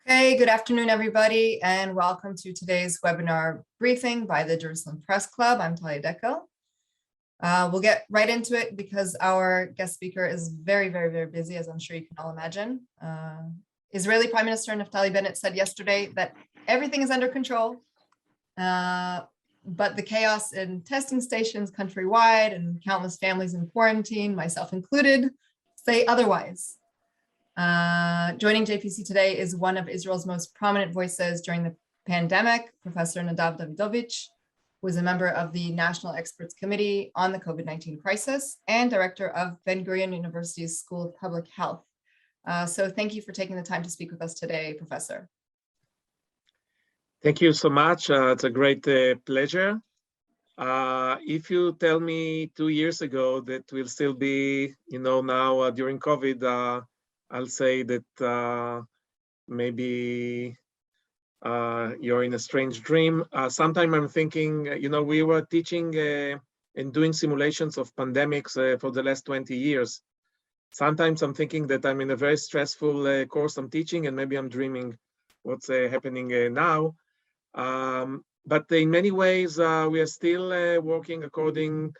Okay, good afternoon, everybody, and welcome to today's webinar briefing by the Jerusalem Press Club. I'm Talia Deco. We'll get right into it because our guest speaker is very busy, as I'm sure you can all imagine. Israeli Prime Minister Naftali Bennett said yesterday that everything is under control, but the chaos in testing stations countrywide and countless families in quarantine, myself included, say otherwise. Joining JPC today is one of Israel's most prominent voices during the pandemic, Professor Nadav Davidovitch, who is a member of the National Experts Committee on the COVID-19 crisis and director of Ben-Gurion University's School of Public Health. So thank you for taking the time to speak with us today, Professor. Thank you so much. It's a great pleasure. If you tell me 2 years ago that we'll still be, now during COVID, I'll say that maybe you're in a strange dream. Sometimes I'm thinking, we were teaching and doing simulations of pandemics for the last 20 years. Sometimes I'm thinking that I'm in a very stressful course I'm teaching, and maybe I'm dreaming what's happening now. But in many ways, we are still working according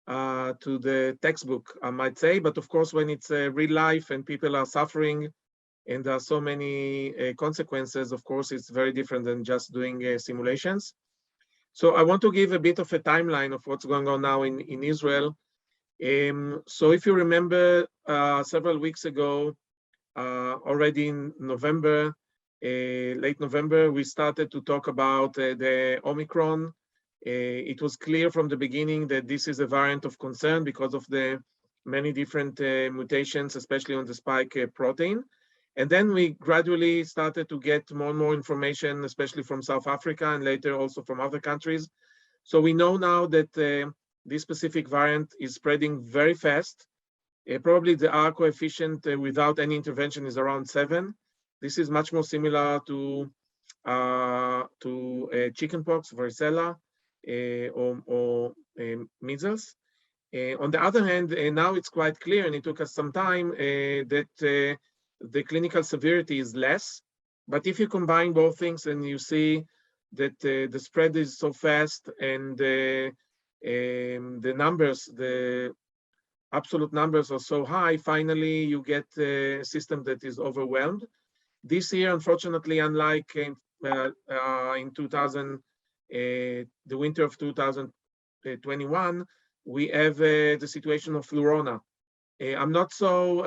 to the textbook, I might say. But of course, when it's real life and people are suffering and there are so many consequences, of course, it's very different than just doing simulations. So I want to give a bit of a timeline of what's going on now in Israel. So if you remember, several weeks ago, already in November, late November, we started to talk about the Omicron. It was clear from the beginning that this is a variant of concern because of the many different mutations, especially on the spike protein. And then we gradually started to get more and more information, especially from South Africa and later also from other countries. So we know now that this specific variant is spreading very fast. Probably the R coefficient without any intervention is around 7. This is much more similar to chickenpox, varicella, or measles. On the other hand, now it's quite clear, and it took us some time, that the clinical severity is less. But if you combine both things and you see that the spread is so fast and the numbers, the absolute numbers are so high, finally you get a system that is overwhelmed. This year, unfortunately, unlike in 2000, the winter of 2021, we have the situation of flurona. I'm not so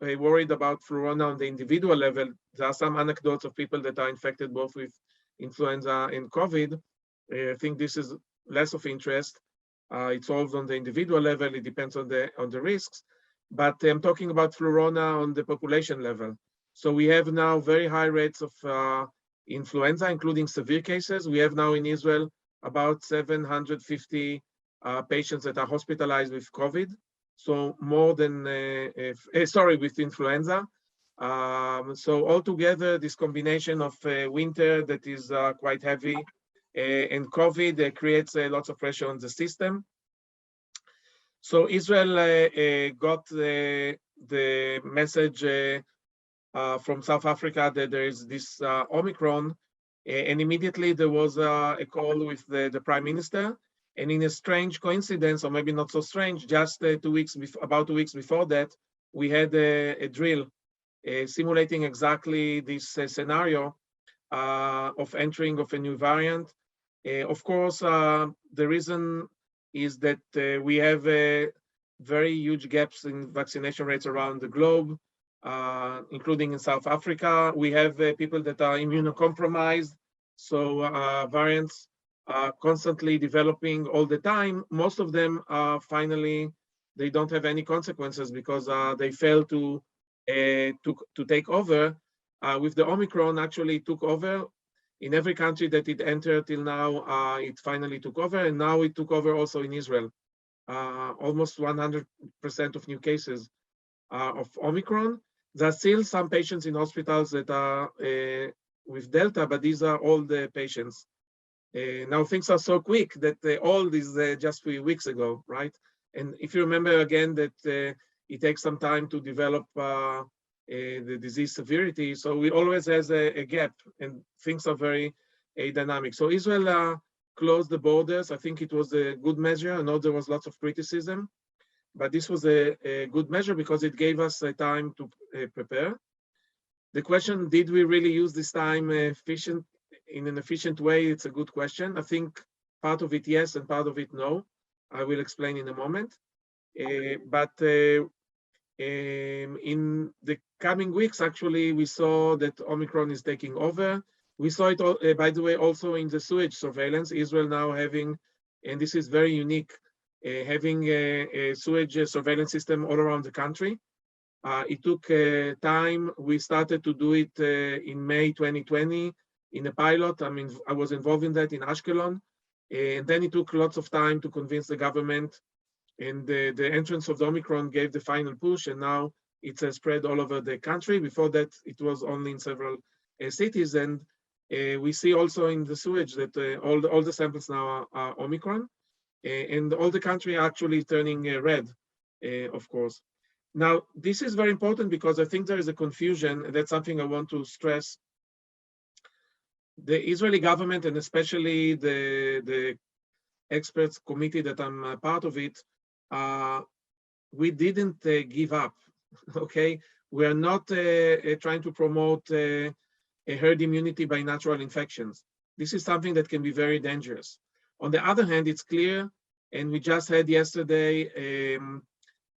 worried about flurona on the individual level. There are some anecdotes of people that are infected both with influenza and COVID. I think this is less of interest. It's solved on the individual level. It depends on the risks. But I'm talking about flurona on the population level. So we have now very high rates of influenza, including severe cases. We have now in Israel about 750 patients that are hospitalized with COVID. So more than, with influenza. So altogether, this combination of winter that is quite heavy and COVID creates lots of pressure on the system. So Israel got the message from South Africa that there is this Omicron, and immediately there was a call with the Prime Minister. And in a strange coincidence, or maybe not so strange, just about 2 weeks before that, we had a drill simulating exactly this scenario of entering of a new variant. Of course, the reason is that we have very huge gaps in vaccination rates around the globe, including in South Africa. We have people that are immunocompromised, so variants are constantly developing all the time. Most of them are finally, they don't have any consequences because they fail to take over. With the Omicron, actually took over. In every country that it entered till now, it finally took over, and now it took over also in Israel. Almost 100% of new cases of Omicron. There are still some patients in hospitals that are with Delta, but these are all the patients. Now things are so quick that all this just 3 weeks ago, right? And if you remember again that it takes some time to develop the disease severity. So we always has a gap, and things are very dynamic. So Israel closed the borders. I think it was a good measure. I know there was lots of criticism, but this was a good measure because it gave us time to prepare. The question, did we really use this time in an efficient way? It's a good question. I think part of it, yes, and part of it, no. I will explain in a moment. But in the coming weeks, actually, we saw that Omicron is taking over. We saw it, by the way, also in the sewage surveillance. Israel now having, and this is very unique, having a sewage surveillance system all around the country. It took time. We started to do it in May 2020 in a pilot. I mean, I was involved in that in Ashkelon. And then it took lots of time to convince the government. And the entrance of the Omicron gave the final push. And now it's spread all over the country. Before that, it was only in several cities. And we see also in the sewage that all the samples now are Omicron. And all the country actually turning red, of course. Now, this is very important because I think there is a confusion, and that's something I want to stress. The Israeli government, and especially the experts committee that I'm a part of it, we didn't give up, okay? We are not trying to promote a herd immunity by natural infections. This is something that can be very dangerous. On the other hand, it's clear, and we just had yesterday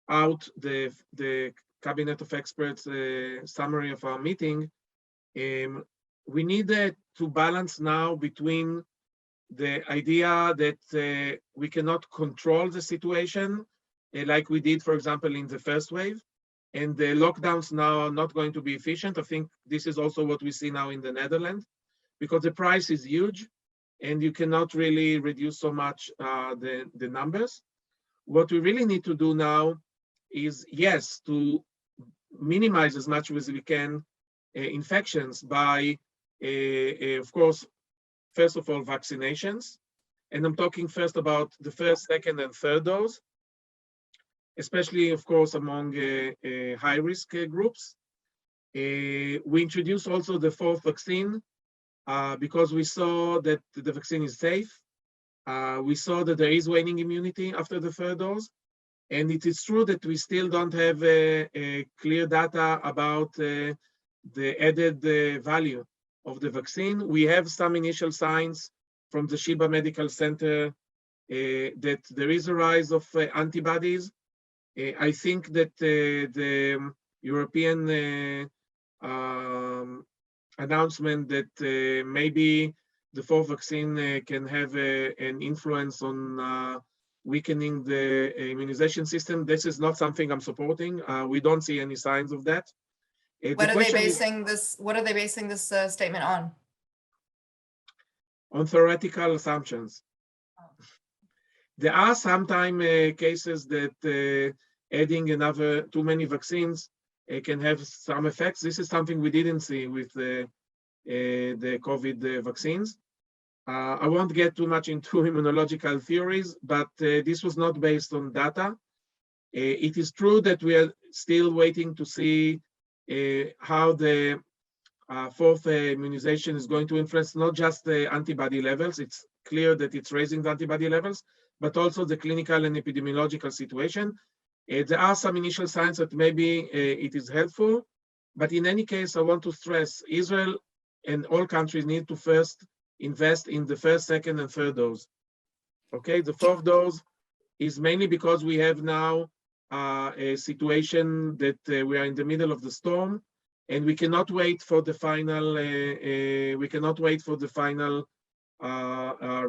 out the Cabinet of Experts summary of our meeting. We need to balance now between the idea that we cannot control the situation like we did, for example, in the first wave, and the lockdowns now are not going to be efficient. I think this is also what we see now in the Netherlands, because the price is huge and you cannot really reduce so much the numbers. What we really need to do now is, yes, to minimize as much as we can infections by, of course, first of all, vaccinations. And I'm talking first about the first, second, and third dose, especially, of course, among high-risk groups. We introduced also the fourth vaccine because we saw that the vaccine is safe. We saw that there is waning immunity after the third dose. And it is true that we still don't have a clear data about the added value of the vaccine. We have some initial signs from the Sheba Medical Center that there is a rise of antibodies. I think that the European announcement that maybe the fourth vaccine can have an influence on weakening the immunization system. This is not something I'm supporting. We don't see any signs of that. What are they basing this statement on? On theoretical assumptions. There are sometimes cases that adding too many vaccines can have some effects. This is something we didn't see with the COVID vaccines. I won't get too much into immunological theories, but this was not based on data. It is true that we are still waiting to see how the fourth immunization is going to influence not just the antibody levels. It's clear that it's raising the antibody levels, but also the clinical and epidemiological situation. There are some initial signs that maybe it is helpful, but in any case, I want to stress Israel and all countries need to first invest in the first, second, and third dose. Okay, the fourth dose is mainly because we have now a situation that we are in the middle of the storm, and we cannot wait for the final.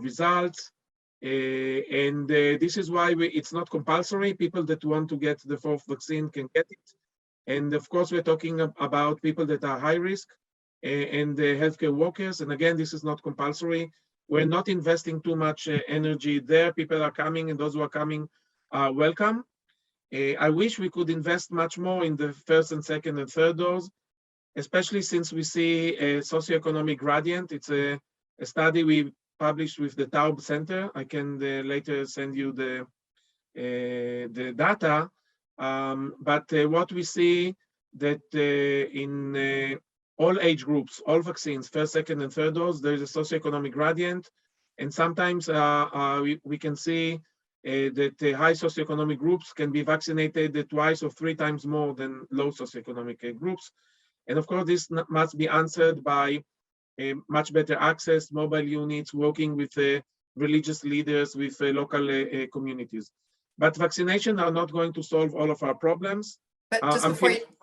Results. And this is why it's not compulsory. People that want to get the fourth vaccine can get it. And of course, we're talking about people that are high risk and healthcare workers. And again, this is not compulsory. We're not investing too much energy there. People are coming, and those who are coming are welcome. I wish we could invest much more in the first and second and third dose, especially since we see a socioeconomic gradient. It's a study we published with the Taub Center. I can later send you the data. But what we see that in all age groups, all vaccines, first, second, and third dose, there is a socioeconomic gradient. And sometimes we can see that high socioeconomic groups can be vaccinated twice or 3 times more than low socioeconomic groups. And of course, this must be answered by much better access, mobile units, working with religious leaders, with local communities. But vaccination are not going to solve all of our problems. But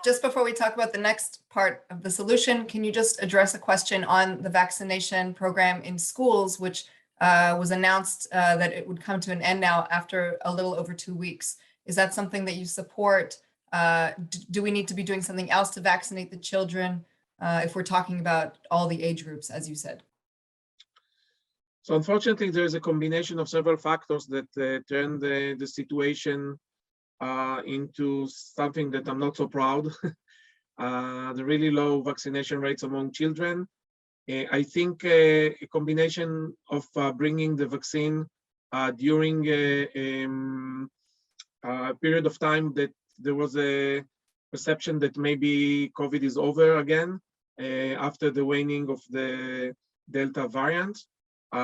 just before we talk about the next part of the solution, can you just address a question on the vaccination program in schools, which was announced that it would come to an end now after a little over 2 weeks? Is that something that you support? Do we need to be doing something else to vaccinate the children if we're talking about all the age groups, as you said? So unfortunately, there is a combination of several factors that turn the situation into something that I'm not so proud. The really low vaccination rates among children. I think a combination of bringing the vaccine during a period of time that there was a perception that maybe COVID is over again after the waning of the Delta variant.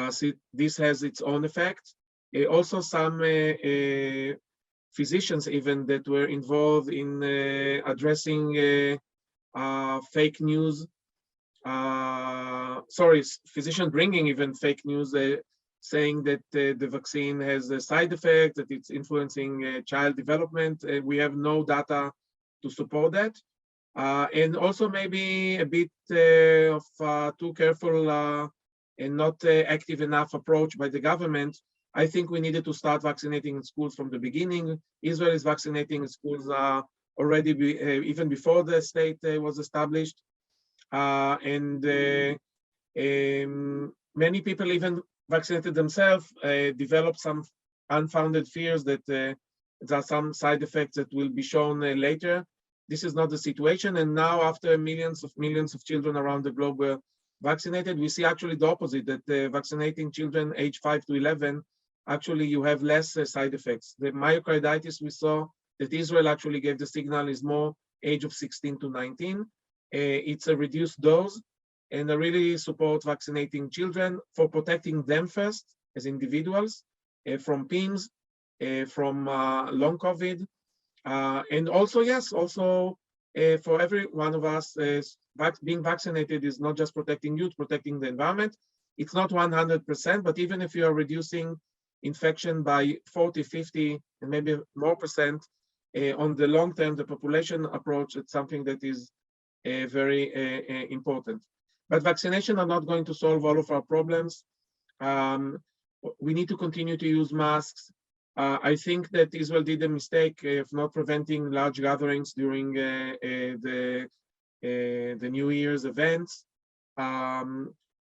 So this has its own effect. Also, some physicians even that were involved in addressing fake news. Physicians bringing even fake news, saying that the vaccine has a side effect, that it's influencing child development. We have no data to support that. And also maybe a bit of too careful and not active enough approach by the government. I think we needed to start vaccinating in schools from the beginning. Israel is vaccinating in schools already even before the state was established. And many people even vaccinated themselves, developed some unfounded fears that there are some side effects that will be shown later. This is not the situation. And now, after millions of children around the globe were vaccinated, we see actually the opposite, that vaccinating children age 5 to 11, actually you have less side effects. The myocarditis we saw that Israel actually gave the signal is more age of 16 to 19. It's a reduced dose, and I really support vaccinating children for protecting them first as individuals from PIMS, from long COVID, and also, yes, also for every one of us, being vaccinated is not just protecting you, it's protecting the environment. It's not 100%, but even if you are reducing infection by 40, 50, and maybe more percent, on the long term, the population approach, it's something that is very important. But vaccination are not going to solve all of our problems. We need to continue to use masks. I think that Israel did a mistake of not preventing large gatherings during the New Year's events.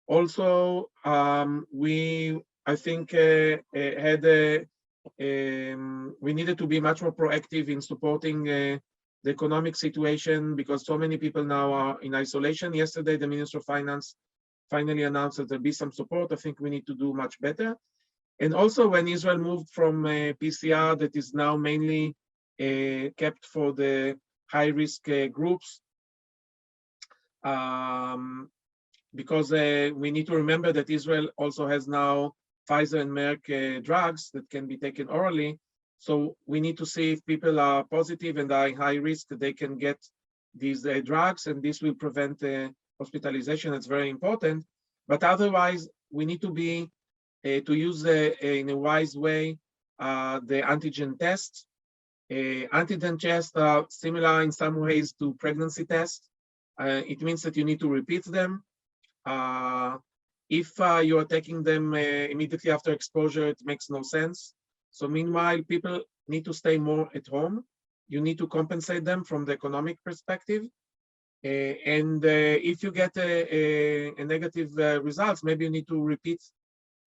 Also, I think we needed to be much more proactive in supporting the economic situation, because so many people now are in isolation. Yesterday, the Minister of Finance finally announced that there'll be some support. I think we need to do much better. And also, when Israel moved from PCR that is now mainly kept for the high-risk groups, because we need to remember that Israel also has now Pfizer and Merck drugs that can be taken orally. So we need to see if people are positive and are high risk, they can get these drugs, and this will prevent hospitalization. It's very important. But otherwise, we need to be to use in a wise way the antigen tests. Antigen tests are similar in some ways to pregnancy tests. It means that you need to repeat them. If you are taking them immediately after exposure, it makes no sense. So meanwhile, people need to stay more at home. You need to compensate them from the economic perspective. And if you get a negative results, maybe you need to repeat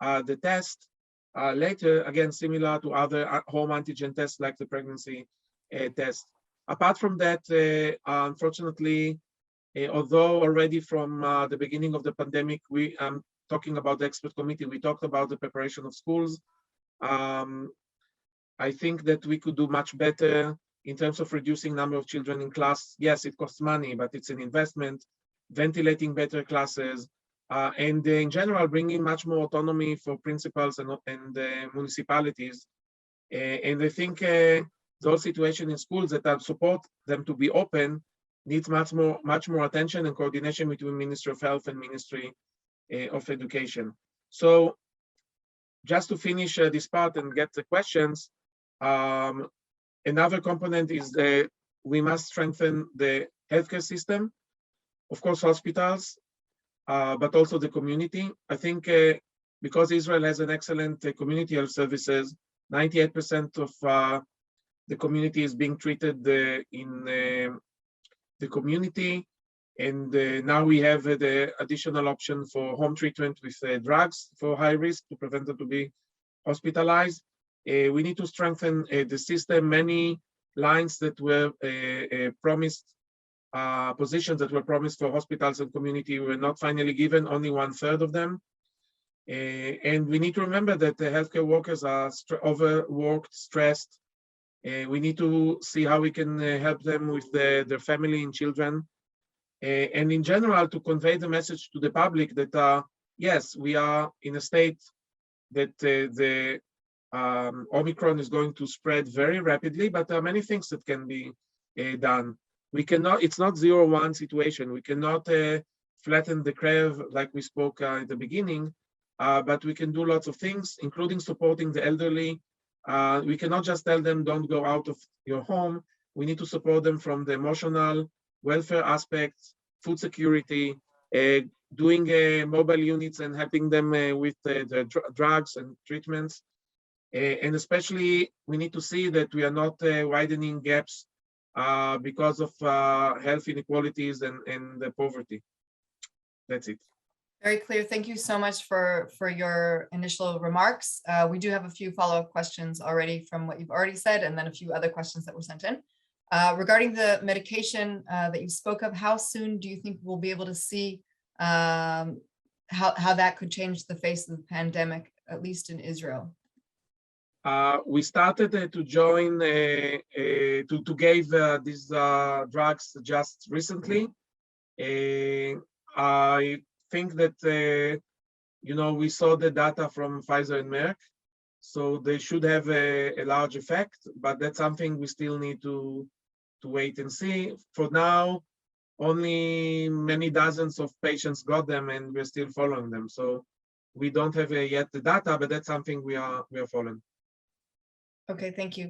the test later, again, similar to other home antigen tests like the pregnancy test. Apart from that, unfortunately, although already from the beginning of the pandemic, I'm talking about the expert committee, we talked about the preparation of schools. I think that we could do much better in terms of reducing number of children in class. Yes, it costs money, but it's an investment, ventilating better classes, and in general, bringing much more autonomy for principals and municipalities. And I think those situations in schools that have support them to be open needs much more attention and coordination between Ministry of Health and Ministry of Education. So just to finish this part and get the questions, another component is that we must strengthen the healthcare system, of course, hospitals, but also the community. I think because Israel has an excellent community health services, 98% of the community is being treated in the community. And now we have the additional option for home treatment with drugs for high risk to prevent them to be hospitalized. We need to strengthen the system. Many lines that were promised, positions that were promised for hospitals and community were not finally given, only 1/3 of them. And we need to remember that the healthcare workers are overworked, stressed. We need to see how we can help them with their family and children. And in general, to convey the message to the public that, yes, we are in a state that the Omicron is going to spread very rapidly, but there are many things that can be done. We cannot, it's not 0-1 situation. We cannot flatten the curve like we spoke at the beginning, but we can do lots of things, including supporting the elderly. We cannot just tell them, don't go out of your home. We need to support them from the emotional welfare aspects, food security, doing mobile units and helping them with the drugs and treatments. And especially, we need to see that we are not widening gaps because of health inequalities and the poverty. That's it. Very clear. Thank you so much for your initial remarks. We do have a few follow-up questions already from what you've already said, and then a few other questions that were sent in. Regarding the medication that you spoke of, how soon do you think we'll be able to see how that could change the face of the pandemic, at least in Israel? We started to join, to give these drugs just recently. I think that, we saw the data from Pfizer and Merck, so they should have a large effect, but that's something we still need to wait and see. For now, only many dozens of patients got them and we're still following them. So we don't have yet the data, but that's something we are following. Okay, thank you.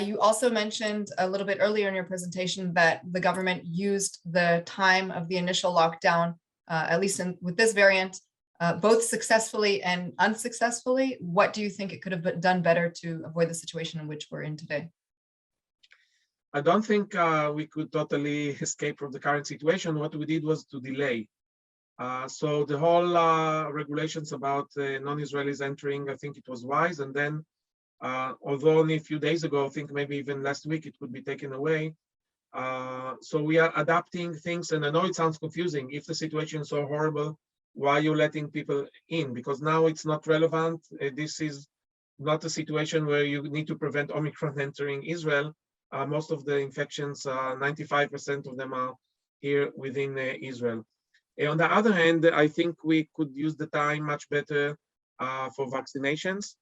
You also mentioned a little bit earlier in your presentation that the government used the time of the initial lockdown, at least with this variant, both successfully and unsuccessfully. What do you think it could have done better to avoid the situation in which we're in today? I don't think we could totally escape from the current situation. What we did was to delay. So the whole regulations about non-Israelis entering, I think it was wise. And then, although only a few days ago, I think maybe even last week, it could be taken away. So we are adapting things. And I know it sounds confusing. If the situation is so horrible, why are you letting people in? Because now it's not relevant. This is not a situation where you need to prevent Omicron entering Israel. Most of the infections, 95% of them are here within Israel. On the other hand, I think we could use the time much better for vaccinations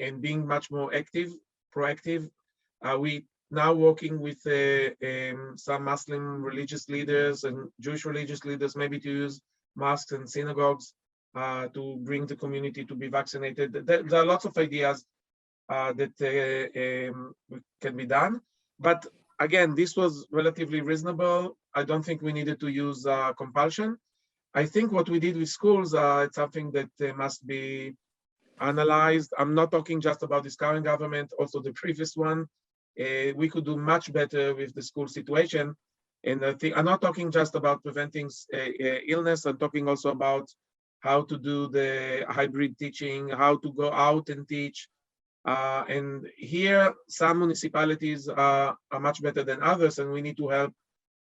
and being much more active, proactive. We now working with some Muslim religious leaders and Jewish religious leaders, maybe to use mosques and synagogues to bring the community to be vaccinated. There are lots of ideas that can be done. But again, this was relatively reasonable. I don't think we needed to use compulsion. I think what we did with schools, it's something that must be analyzed. I'm not talking just about this current government, also the previous one. We could do much better with the school situation. And I think I'm not talking just about preventing illness. I'm talking also about how to do the hybrid teaching, how to go out and teach. And here, some municipalities are much better than others, and we need to help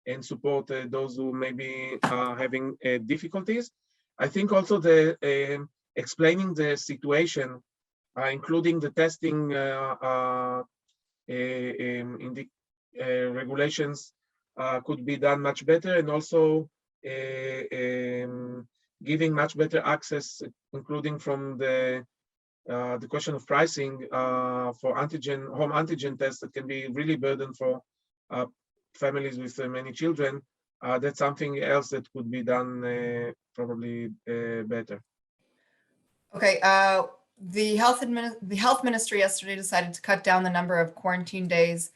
and support those who may be having difficulties. I think also the explaining the situation, including the testing in the regulations could be done much better, and also giving much better access, including from the question of pricing for home antigen tests that can be really burden for families with many children. That's something else that could be done probably better. Okay, the health ministry yesterday decided to cut down the number of quarantine days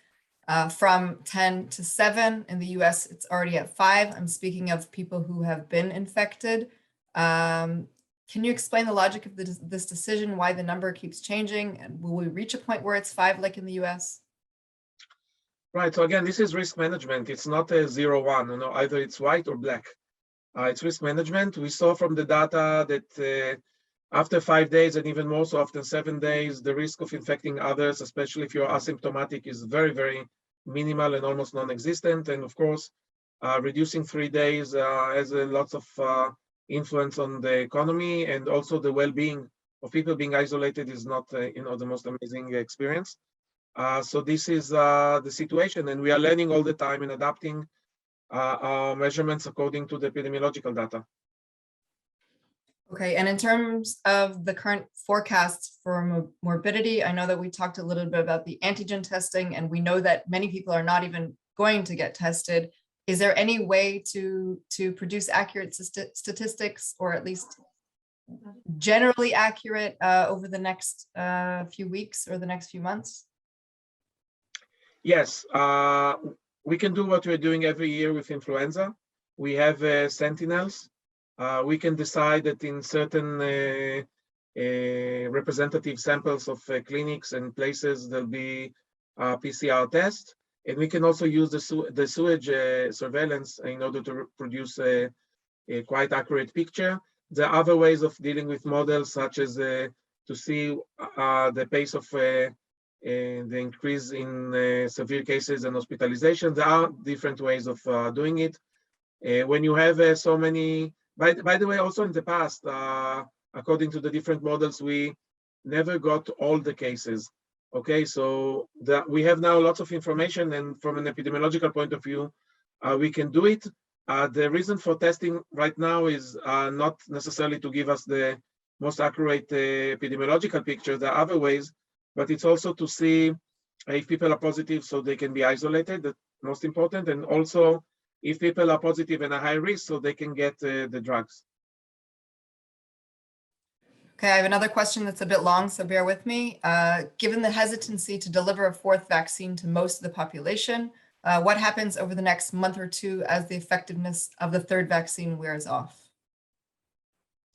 from 10 to 7. In the US, it's already at 5. I'm speaking of people who have been infected. Can you explain the logic of this decision, why the number keeps changing? And will we reach a point where it's 5 like in the US? Right, so again, this is risk management. It's not a 0-1, either it's white or black. It's risk management. We saw from the data that after 5 days, and even more so after 7 days, the risk of infecting others, especially if you're asymptomatic, is very, very minimal and almost non-existent. And of course, reducing 3 days has lots of influence on the economy, and also the well-being of people being isolated is not the most amazing experience. So this is the situation, and we are learning all the time and adapting our measurements according to the epidemiological data. Okay, and in terms of the current forecasts for morbidity, I know that we talked a little bit about the antigen testing, and we know that many people are not even going to get tested. Is there any way to produce accurate statistics, or at least generally accurate over the next few weeks or the next few months? Yes, we can do what we're doing every year with influenza. We have sentinels. We can decide that in certain representative samples of clinics and places, there'll be a PCR test. And we can also use the sewage surveillance in order to produce a quite accurate picture. There are other ways of dealing with models, such as to see the pace of the increase in severe cases and hospitalization. There are different ways of doing it. When you have so many, by the way, also in the past, according to the different models, we never got all the cases. Okay, so we have now lots of information, and from an epidemiological point of view, we can do it. The reason for testing right now is not necessarily to give us the most accurate epidemiological picture. There are other ways, but it's also to see if people are positive so they can be isolated, that's most important, and also if people are positive and are high risk so they can get the drugs. Okay, I have another question that's a bit long, so bear with me. Given the hesitancy to deliver a 4th vaccine to most of the population, what happens over the next month or 2 as the effectiveness of the 3rd vaccine wears off?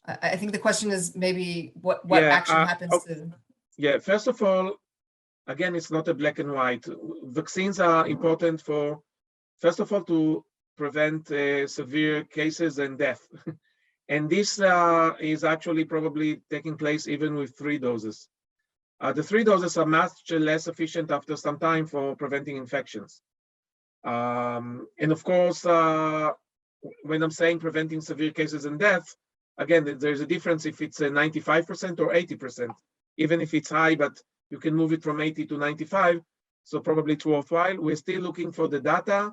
I think the question is maybe what action happens to... Yeah, first of all, again, it's not a black and white. Vaccines are important for, first of all, to prevent severe cases and death. And this is actually probably taking place even with 3 doses. The 3 doses are much less efficient after some time for preventing infections. And of course, when I'm saying preventing severe cases and death, again, there's a difference if it's 95% or 80%, even if it's high, but you can move it from 80 to 95. So probably it's worthwhile. We're still looking for the data.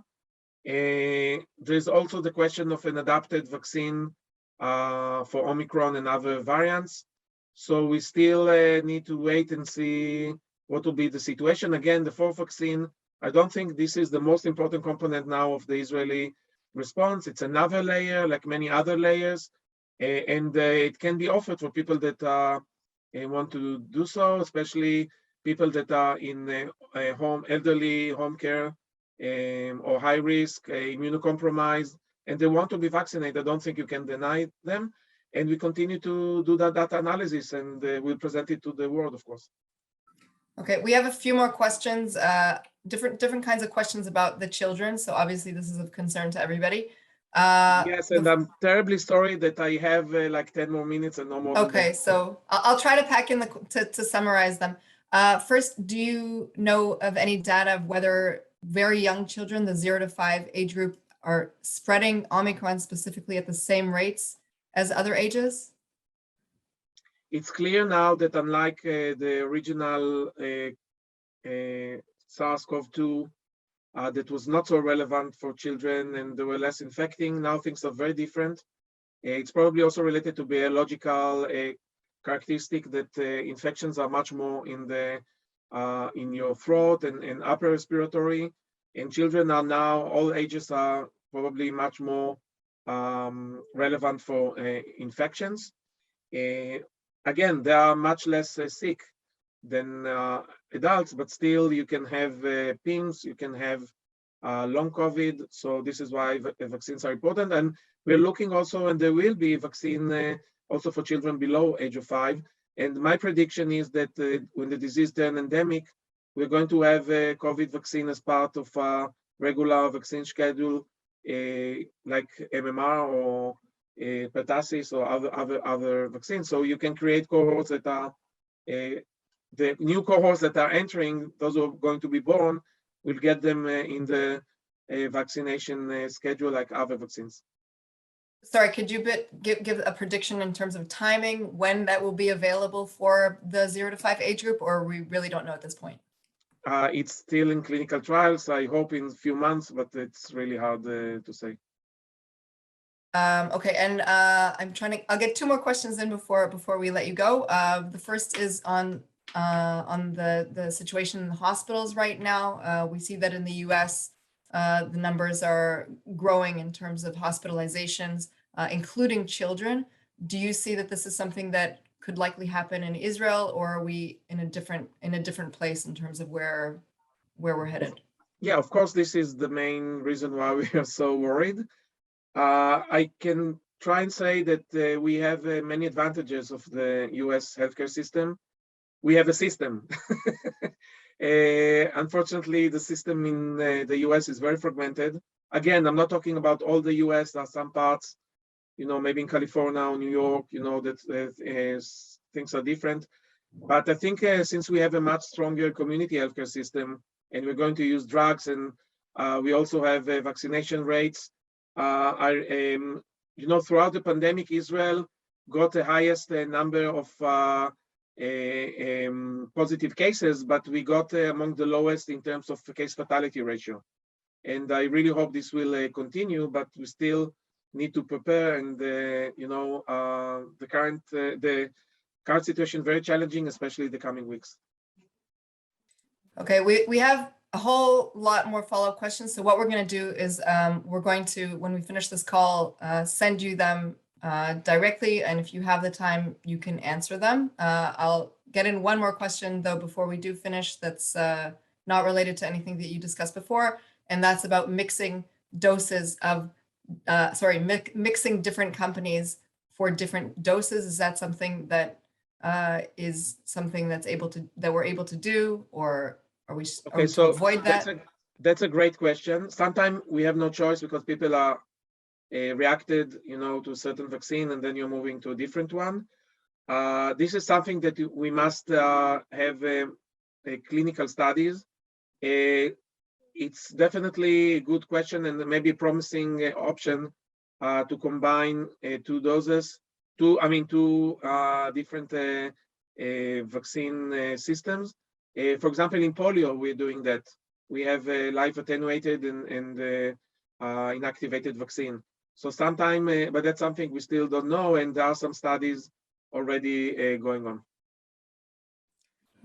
There's also the question of an adapted vaccine for Omicron and other variants. So we still need to wait and see what will be the situation. Again, the 4th vaccine, I don't think this is the most important component now of the Israeli response. It's another layer, like many other layers, and it can be offered for people that want to do so, especially people that are in elderly home care or high risk, immunocompromised, and they want to be vaccinated. I don't think you can deny them. And we continue to do that data analysis, and we'll present it to the world, of course. Okay, we have a few more questions, different kinds of questions about the children. So obviously this is of concern to everybody. Yes, and I'm terribly sorry that I have like 10 more minutes and no more. Okay, so I'll try to pack in to summarize them. First, do you know of any data of whether very young children, the 0 to 5 age group, are spreading Omicron specifically at the same rates as other ages? It's clear now that unlike the original SARS-CoV-2 that was not so relevant for children and they were less infecting. Now things are very different. It's probably also related to biological characteristic that infections are much more in your throat and upper respiratory. And children are now, all ages are probably much more relevant for infections. Again, they are much less sick than adults, but still you can have PIMS, you can have long COVID. So this is why vaccines are important. And we're looking also, and there will be a vaccine also for children below age of 5. And my prediction is that when the disease turns endemic, we're going to have a COVID vaccine as part of a regular vaccine schedule, like MMR or pertussis or other vaccines. So you can create cohorts that are, the new cohorts that are entering, those who are going to be born, we'll get them in the vaccination schedule like other vaccines. Sorry, could you give a prediction in terms of timing when that will be available for the 0 to 5 age group, or we really don't know at this point? It's still in clinical trials. I hope in a few months, but it's really hard to say. Okay, and I'll get 2 more questions in before we let you go. The first is on the situation in the hospitals right now. We see that in the US, the numbers are growing in terms of hospitalizations, including children. Do you see that this is something that could likely happen in Israel, or are we in a different place in terms of where we're headed? Yeah, of course, this is the main reason why we are so worried. I can try and say that we have many advantages of the US healthcare system. We have a system. Unfortunately, the system in the US is very fragmented. Again, I'm not talking about all the US. There are some parts, maybe in California or New York, that things are different. But I think since we have a much stronger community healthcare system and we're going to use drugs and we also have vaccination rates, throughout the pandemic, Israel got the highest number of positive cases, but we got among the lowest in terms of case fatality ratio. And I really hope this will continue, but we still need to prepare. And the current situation very challenging, especially the coming weeks. Okay, we have a whole lot more follow-up questions. So what we're going to do is we're going to, when we finish this call, send you them directly. And if you have the time, you can answer them. I'll get in one more question, though, before we do finish, that's not related to anything that you discussed before. And that's about mixing doses of, mixing different companies for different doses. Is that something that we're able to do, or are we to avoid that? That's a great question. Sometimes we have no choice because people are reacted, to a certain vaccine, and then you're moving to a different one. This is something that we must have clinical studies. It's definitely a good question and maybe a promising option to combine 2 doses, two different vaccine systems. For example, in polio, we're doing that. We have a live attenuated and inactivated vaccine. So sometime, but that's something we still don't know, and there are some studies already going on.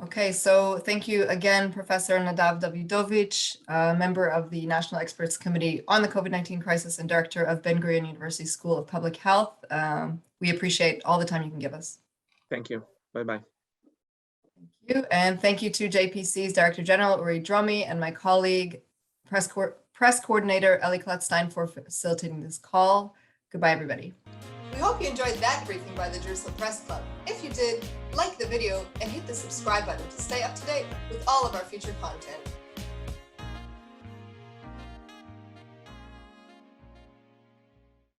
Okay, so thank you again, Professor Nadav Davidovitch, member of the National Experts Committee on the COVID-19 Crisis and director of Ben-Gurion University School of Public Health. We appreciate all the time you can give us. Thank you. Bye-bye. Thank you, and thank you to JPC's Director General Uri Dromi and my colleague, Press Coordinator Eli Klatzstein, for facilitating this call. Goodbye, everybody. We hope you enjoyed that briefing by the Jerusalem Press Club. If you did, like the video and hit the subscribe button to stay up to date with all of our future content.